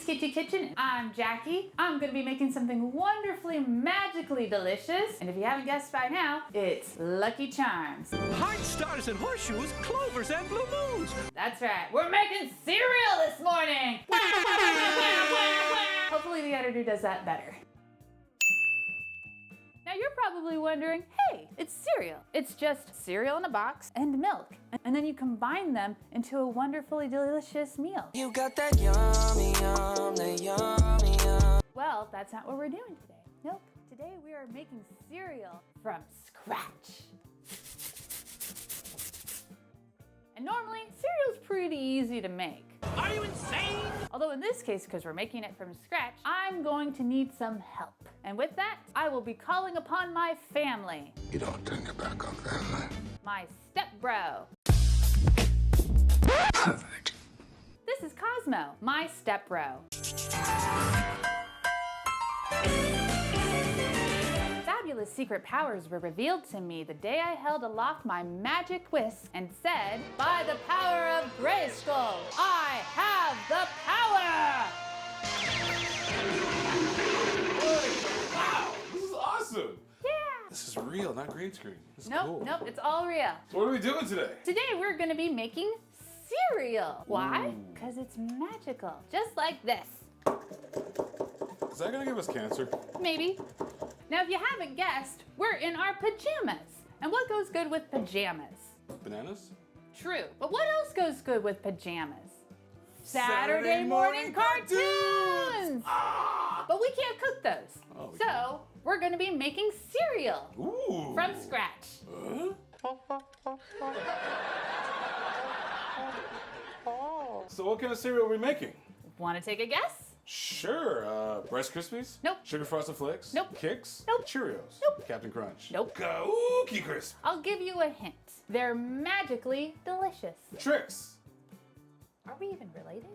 Kitchy Kitchen. I'm Jackie. I'm going to be making something wonderfully, magically delicious. And if you haven't guessed by now, it's Lucky Charms. Heart stars and horseshoes, clovers and blue moons. That's right. We're making cereal this morning. Hopefully the editor does that better. Now you're probably wondering, hey, it's cereal. It's just cereal in a box and milk. And then you combine them into a wonderfully delicious meal. You got that yummy, yum, that yummy, yum. Well, that's not what we're doing today. Nope. Today we are making cereal from scratch. And normally, cereal's pretty easy to make. Are you insane? Although in this case, because we're making it from scratch, I'm going to need some help. And with that, I will be calling upon my family. You don't turn your back on family. My stepbro. Pervert. This is Cosmoe, my stepbro. Fabulous secret powers were revealed to me the day I held aloft my magic whisk and said, by the power of Grayskull, I have the power! Wow, this is awesome. Yeah. This is real, not green screen. This is cool. Nope, it's all real. So what are we doing today? Today we're gonna be making cereal. Why? Because it's magical, just like this. Is that gonna give us cancer? Maybe. Now, if you haven't guessed, we're in our pajamas. And what goes good with pajamas? Bananas? True, but what else goes good with pajamas? Saturday morning cartoons! But we can't cook those. Oh, we So, we're gonna be making cereal Ooh. from scratch. So what kind of cereal are we making? Wanna take a guess? Sure, Rice Krispies? Nope. Sugar Frosted Flakes? Nope. Kicks? Nope. Cheerios? Nope. Captain Crunch? Nope. Cookie Crisp? I'll give you a hint. They're magically delicious. Tricks? Are we even related?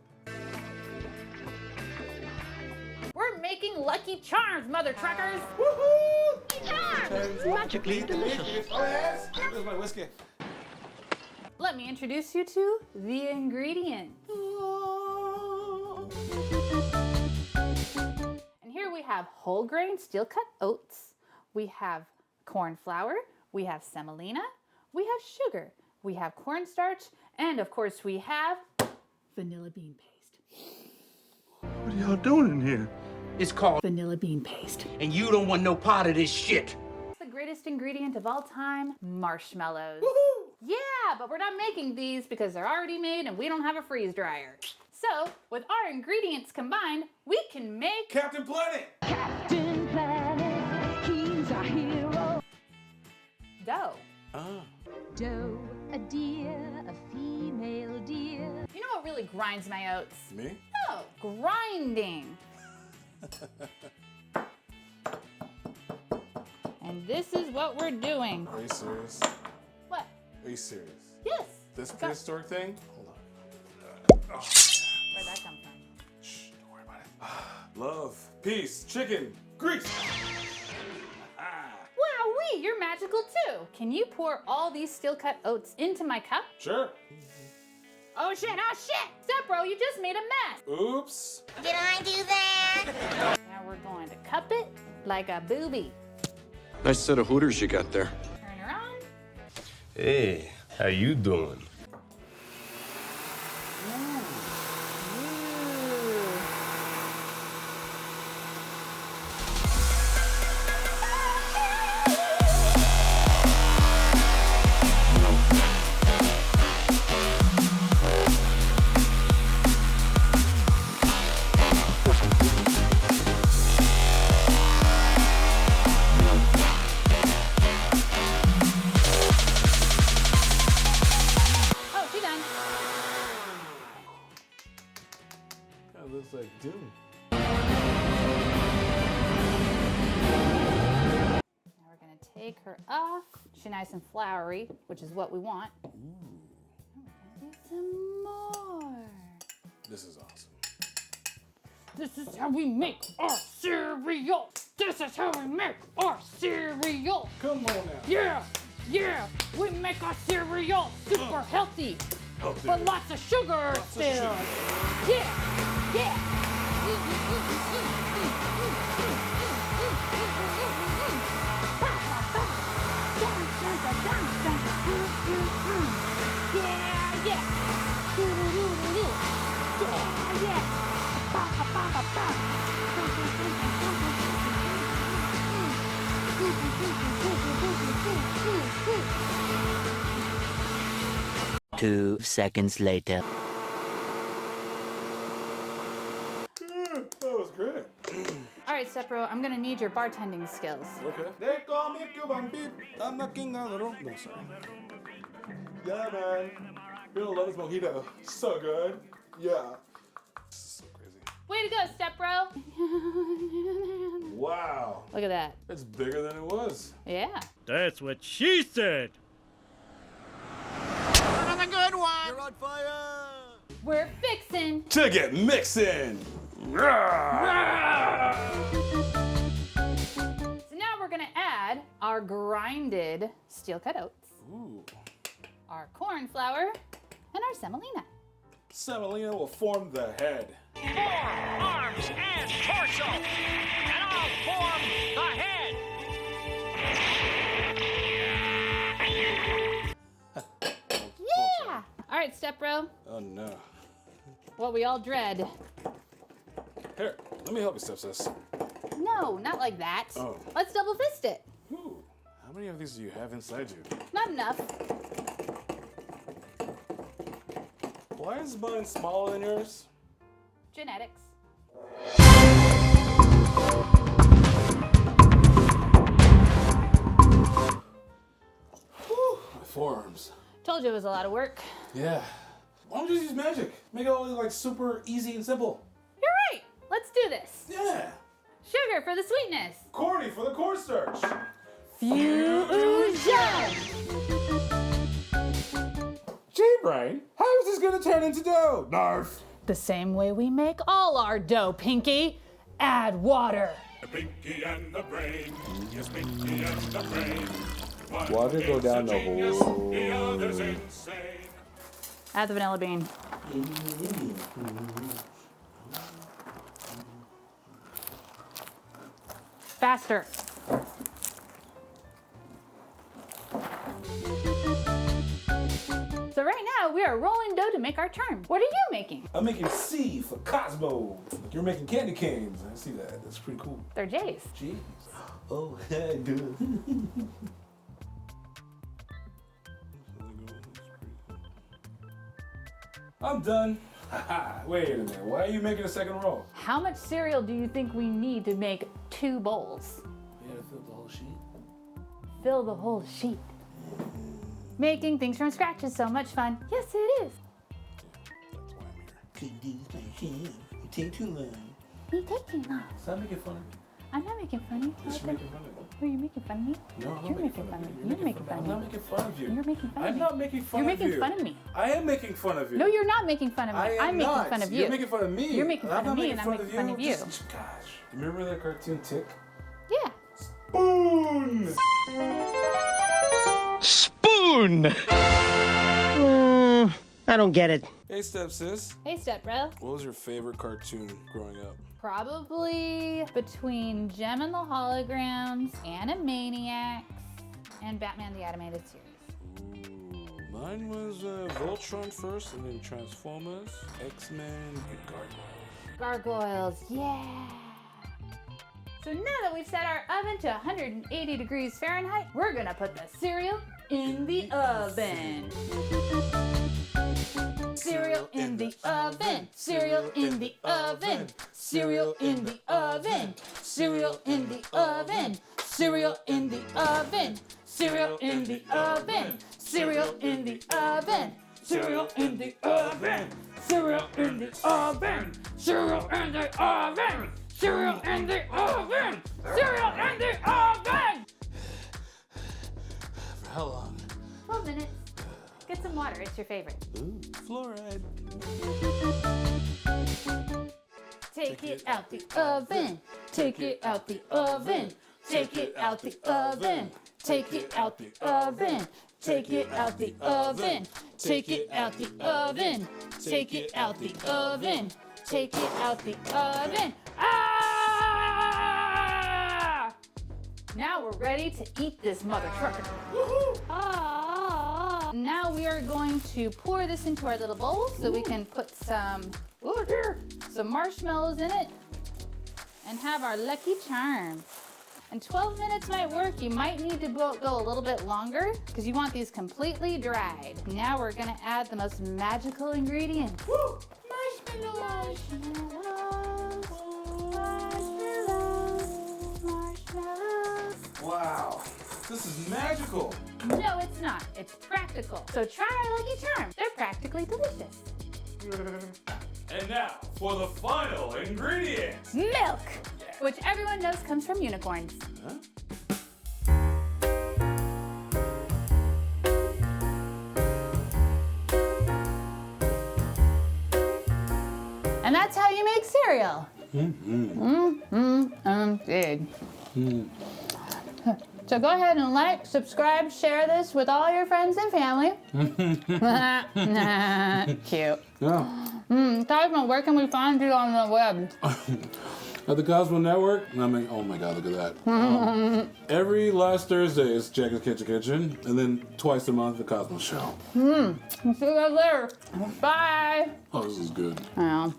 We're making Lucky Charms, mother truckers! Woohoo! Charms! Magically delicious. Oh yes! Where's my whiskey? Let me introduce you to the ingredients. And here we have whole grain steel cut oats. We have corn flour. We have semolina. We have sugar. We have cornstarch. And of course we have vanilla bean paste. What are y'all doing in here? It's called Vanilla bean paste. and you don't want no part of this shit. The greatest ingredient of all time, marshmallows. Woohoo! Yeah, but we're not making these because they're already made and we don't have a freeze dryer. So, with our ingredients combined, we can make Captain Planet! Captain Planet, he's our hero. dough. Ah. Doe, a deer, a female deer. You know what really grinds my oats? Me? No, grinding. And this is what we're doing. Are you serious? What? Are you serious? Yes. This Got- prehistoric thing? Hold on. Where'd that come from? Shh, don't worry about it. Love, peace, chicken, grease. Wowee, you're magical too. Can you pour all these steel-cut oats into my cup? Sure. Oh shit, Step bro, you just made a mess. Oops. Did I do that? Now we're going to cup it like a booby. Nice set of hooters you got there. Turn her on. Hey, how you doing? Take her off. She's nice and floury, which is what we want. Ooh. We're gonna do some more. This is awesome. This is how we make our cereal. This is how we make our cereal. Come on now. Yeah, yeah. We make our cereal super healthy, Healthy. but lots of sugar still. Yeah, yeah. Yeah, yeah. Yeah, yeah. Two seconds later. That was great. All right, Stepbro, I'm gonna need your bartending skills. Okay. They call me Cuban Beat. I'm the king of the room. No, sorry. Yeah, man. You'll love this mojito. So good. Yeah. So crazy. Way to go, Stepbro. Wow. Look at that. It's bigger than it was. Yeah. That's what she said. We're fixing. To get mixing. So now we're gonna add our grinded steel-cut oats, Ooh. our corn flour, and our semolina. Semolina will form the head. Arms and torso, and I'll form the head. Yeah! All right, Stepbro, Oh no. what we all dread. Here, let me help you, stepsis. No, not like that. Oh. Let's double fist it. Ooh. How many of these do you have inside you? Not enough. Why is mine smaller than yours? Genetics. Whew, my forearms. Told you it was a lot of work. Yeah. Why don't you just use magic? Make it all look like super easy and simple. You're right. Let's do this. Yeah. Sugar for the sweetness. Corny for the cornstarch. Fusion! G-Brain, how is this gonna turn into dough? Narf. The same way we make all our dough, Pinky. Add water. The pinky and the brain. Yes, pinky and the brain. One Water go is down a the genius, hole. The other's insane. Add the vanilla bean. Faster. So right now we are rolling dough to make our charm. What are you making? I'm making C for Cosmoe. You're making candy canes. I see that. That's pretty cool. They're J's. Jeez. Oh, yeah, good. I'm done. Wait a minute. Why are you making a second roll? How much cereal do you think we need to make 2 bowls? You gotta fill the whole sheet. Fill the whole sheet. Making things from scratch is so much fun. Yes, it is. That's why I'm here. You take too long. You take too long. Stop making fun of me. I'm not making fun of you. You're making fun of me. Are you making fun of me? No, I'm You're not making fun of me. you. You're making fun of I'm not me. making fun of you. You're making fun of I'm me. not making fun You're of you. making fun of me. I am making fun of you. No, you're not making fun of me. I am I'm making not. fun of you. You're making fun of me. You're making fun not of me, making and I'm making fun of you. Just, gosh. Remember that cartoon Tick? Yeah. Spoon! Spoon! I don't get it. Hey, stepsis. Hey, stepbro. What was your favorite cartoon growing up? Probably between Gem and the Holograms, Animaniacs, and Batman the Animated Series. Ooh, mine was Voltron first, and then Transformers, X-Men, and Gargoyles. Gargoyles, yeah. So now that we've set our oven to 180 degrees Fahrenheit, we're gonna put the cereal in the oven. Cereal in the oven, cereal in the oven, cereal in the oven, cereal in the oven, cereal in the oven, cereal in the oven, cereal in the oven, cereal in the oven, cereal in the oven, cereal in the oven, cereal in the oven, cereal in the oven. How long? 12 minutes. Get some water, it's your favorite. Ooh, fluoride. Take it out the oven. Take it out the oven. Take it out the oven. Take it out the oven. Take it out the oven. Take it out the oven. Take it out the oven. Take it out the oven. Ah! Now we're ready to eat this mother trucker. Ah! Now we are going to pour this into our little bowl so we can put some marshmallows in it and have our Lucky Charms. And 12 minutes might work. You might need to go a little bit longer because you want these completely dried. Now we're gonna add the most magical ingredients. Woo! Marshmallows. Marshmallows. Marshmallows. Wow, this is magical. No, it's not. It's practical. So try our Lucky Charms. They're practically delicious. And now for the final ingredient. Milk, which everyone knows comes from unicorns. Huh? And that's how you make cereal. Good. So go ahead and like, subscribe, share this with all your friends and family. Cute. Yeah. Cosmo, where can we find you on the web? At the Cosmoe Network, I mean, oh my God, look at that. Every last Thursday is Jacqueline's Kitchy Kitchen, and then twice a month, the Cosmoe Show. See you guys later. Bye. Oh, this is good. Yeah.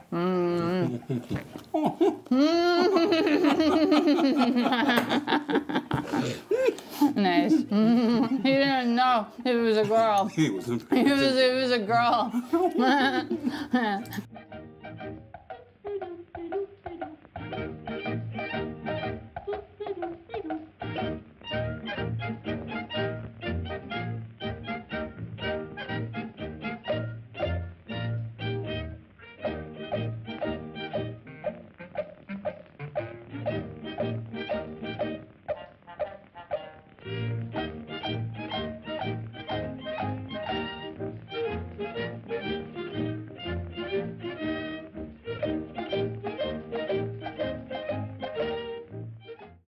Nice. He didn't know it was a girl. He was It was a girl.